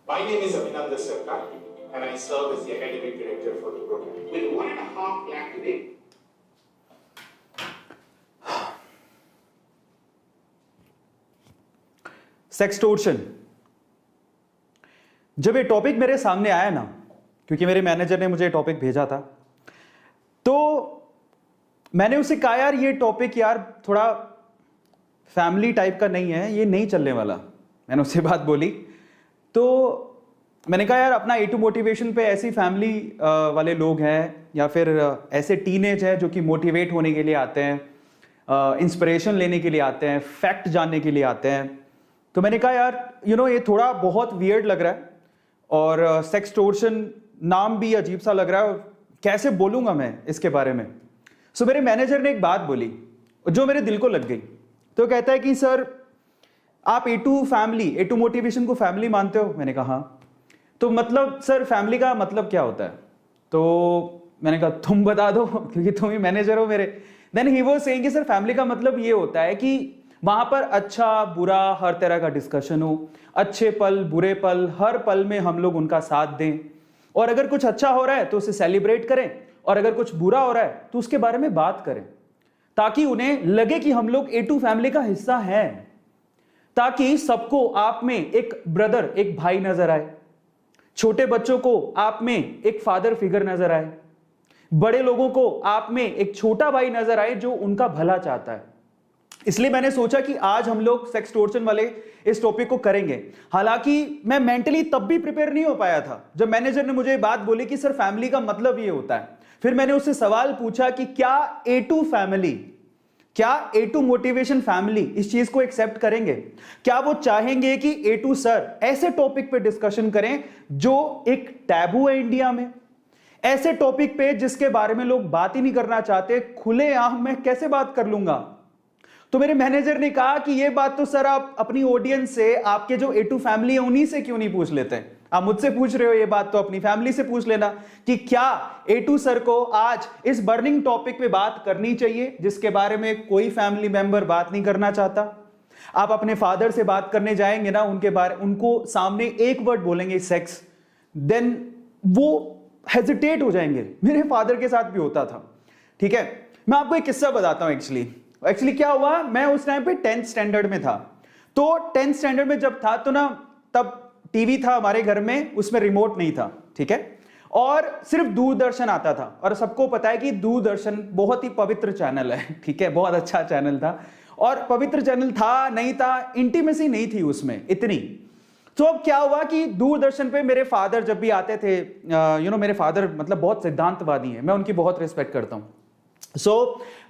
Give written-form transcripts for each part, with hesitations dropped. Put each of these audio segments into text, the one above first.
My name is Abhinandan Sarkar and I serve as the academic director for the program. With 1.5 lakh today. Sextortion. जब ये topic मेरे सामने आया ना, क्योंकि मेरे मैनेजर ने मुझे टॉपिक भेजा था, तो मैंने उसे कहा यार ये टॉपिक यार थोड़ा फैमिली टाइप का नहीं है, ये नहीं चलने वाला। मैंने उससे बात बोली तो मैंने कहा यार अपना A2 मोटिवेशन पे ऐसी फैमिली वाले लोग हैं या फिर ऐसे टीनेज हैं जो कि मोटिवेट होने के लिए आते हैं, इंस्पिरेशन लेने के लिए आते हैं, फैक्ट जानने के लिए आते हैं। तो मैंने कहा यार ये थोड़ा बहुत वियर्ड लग रहा है और सेक्सटोर्शन नाम भी अजीब सा लग रहा है और कैसे बोलूंगा मैं इसके बारे में। सो मेरे मैनेजर ने एक बात बोली जो मेरे दिल को लग गई। तो कहता है कि सर आप A2 मोटिवेशन को फैमिली मानते हो? मैंने कहा हाँ। तो मतलब सर फैमिली का मतलब क्या होता है? तो मैंने कहा तुम बता दो क्योंकि तुम ही मैनेजर हो मेरे। देन ही वाज सेइंग कि सर फैमिली का मतलब ये होता है कि वहां पर अच्छा बुरा हर तरह का डिस्कशन हो, अच्छे पल बुरे पल हर पल में हम लोग उनका साथ दें, और अगर कुछ अच्छा हो रहा है तो उसे सेलिब्रेट करें और अगर कुछ बुरा हो रहा है तो उसके बारे में बात करें, ताकि उन्हें लगे कि हम लोग A2 फैमिली का हिस्सा हैं, ताकि सबको आप में एक ब्रदर एक भाई नजर आए, छोटे बच्चों को आप में एक फादर फिगर नजर आए, बड़े लोगों को आप में एक छोटा भाई नजर आए जो उनका भला चाहता है। इसलिए मैंने सोचा कि आज हम लोग सेक्सटोर्शन वाले इस टॉपिक को करेंगे। हालांकि मैं मेंटली तब भी प्रिपेयर नहीं हो पाया था जब मैनेजर ने मुझे बात बोली कि सर फैमिली का मतलब ये होता है। फिर मैंने उससे सवाल पूछा कि क्या A2 मोटिवेशन फैमिली इस चीज को एक्सेप्ट करेंगे? क्या वो चाहेंगे कि A2 सर ऐसे टॉपिक पे डिस्कशन करें जो एक टैबू है इंडिया में, ऐसे टॉपिक पे जिसके बारे में लोग बात ही नहीं करना चाहते, खुलेआम मैं कैसे बात कर लूंगा? तो मेरे मैनेजर ने कहा कि ये बात तो सर आप अपनी ऑडियंस से, आपके जो A2 फैमिली है उन्हीं से क्यों नहीं पूछ लेते हैं? आप मुझसे पूछ रहे हो ये बात तो अपनी फैमिली से पूछ लेना कि क्या A2 सर को आज इस बर्निंग टॉपिक पे बात करनी चाहिए जिसके बारे में कोई फैमिली मेंबर बात नहीं करना चाहता। आप अपने फादर से बात करने जाएंगे ना, उनको सामने एक वर्ड बोलेंगे सेक्स, देन वो हेजिटेट हो जाएंगे। मेरे फादर के साथ भी होता था। ठीक है, मैं आपको एक किस्सा बताता हूं। एक्चुअली क्या हुआ, मैं उस टाइम पे 10th स्टैंडर्ड में था। तो 10th स्टैंडर्ड में जब था तो ना, तब टीवी था हमारे घर में, उसमें रिमोट नहीं था। ठीक है, और सिर्फ दूरदर्शन आता था, और सबको पता है कि दूरदर्शन बहुत ही पवित्र चैनल है। ठीक है, बहुत अच्छा चैनल था, और पवित्र चैनल था नहीं था, इंटीमेसी नहीं थी उसमें इतनी। तो अब क्या हुआ कि दूरदर्शन पे मेरे फादर जब भी आते थे, मेरे फादर मतलब बहुत सिद्धांतवादी हैं, मैं उनकी बहुत रिस्पेक्ट करता हूं।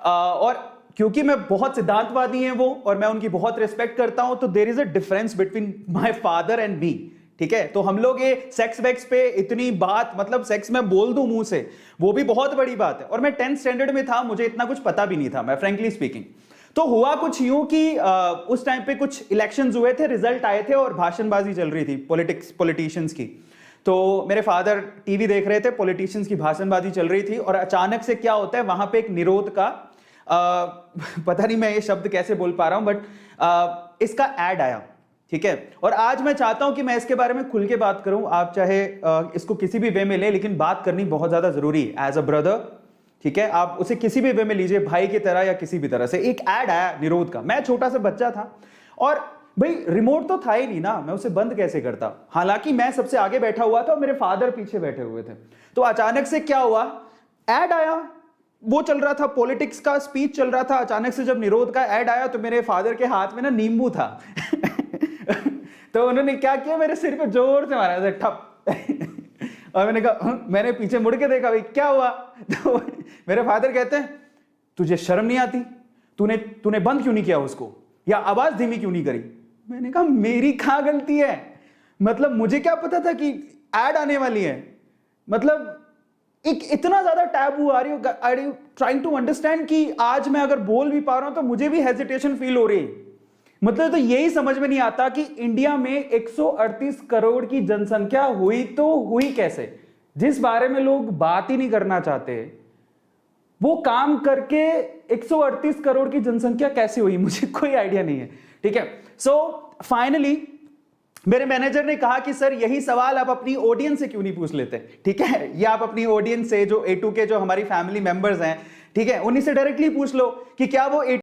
और क्योंकि मैं बहुत सिद्धांतवादी हैं वो और मैं उनकी बहुत रिस्पेक्ट करता हूं, तो there is a difference between my father and me. ठीक है, तो हम लोग ये सेक्स वेक्स पे इतनी बात, मतलब सेक्स में बोल दूं मुंह से, वो भी बहुत बड़ी बात है। और मैं 10th स्टैंडर्ड में था, मुझे इतना कुछ पता भी नहीं था, मैं फ्रेंकली स्पीकिंग। तो हुआ कुछ यूं कि उस टाइम पे कुछ इलेक्शंस हुए थे, रिजल्ट आए थे और भाषणबाजी चल रही थी पॉलिटिशियंस की। तो मेरे फादर टीवी देख रहे थे, पॉलिटिशियंस की भाषणबाजी चल रही थी, और अचानक से क्या होता है, वहां पे एक निरोध का पता नहीं मैं ये शब्द कैसे बोल पा रहा हूं, बट इसका एड आया। ठीक है, और आज मैं चाहता हूं कि मैं इसके बारे में खुल के बात करूं। आप चाहे इसको किसी भी वे में ले, लेकिन बात करनी बहुत ज्यादा जरूरी है एज अ ब्रदर। ठीक है, आप उसे किसी भी वे में लीजिए, भाई की तरह या किसी भी तरह से। एक एड आया निरोध का, मैं छोटा सा बच्चा था और भाई रिमोट तो था ही नहीं ना, मैं उसे बंद कैसे करता। हालांकि मैं सबसे आगे बैठा हुआ था और मेरे फादर पीछे बैठे हुए थे। तो अचानक से क्या हुआ, एड आया, वो चल रहा था, पॉलिटिक्स का स्पीच चल रहा था। अचानक से जब निरोध का ऐड आया तो मेरे फादर के हाथ में ना नींबू था। तो उन्होंने क्या किया, मेरे सिर पे जोर से मारा, ठप। और मैंने कहा, मैंने पीछे मुड़ के देखा, भाई क्या हुआ? तो मेरे फादर कहते हैं, तुझे शर्म नहीं आती? तूने बंद क्यों नहीं किया उसको, या आवाज धीमी क्यों नहीं करी? मैंने कहा मेरी कहां गलती है, मतलब मुझे क्या पता था कि ऐड आने वाली है। मतलब एक इतना ज्यादा taboo, are you trying to understand कि आज मैं अगर बोल भी पा रहा हूं तो मुझे भी हेजिटेशन फील हो रही है। मतलब तो यही समझ में नहीं आता कि इंडिया में 138 करोड़ की जनसंख्या हुई तो हुई कैसे, जिस बारे में लोग बात ही नहीं करना चाहते, वो काम करके 138 करोड़ की जनसंख्या कैसे हुई, मुझे कोई आइडिया नहीं है। ठीक है, सो फाइनली मेरे मैनेजर ने कहा कि सर यही सवाल आप अपनी ऑडियंस से क्यों नहीं पूछ लेते, ठीक है, ये आप अपनी ऑडियंस से जो A2 के जो हमारी फैमिली मेंबर्स हैं, ठीक है, उन्हीं से डायरेक्टली पूछ लो कि क्या वो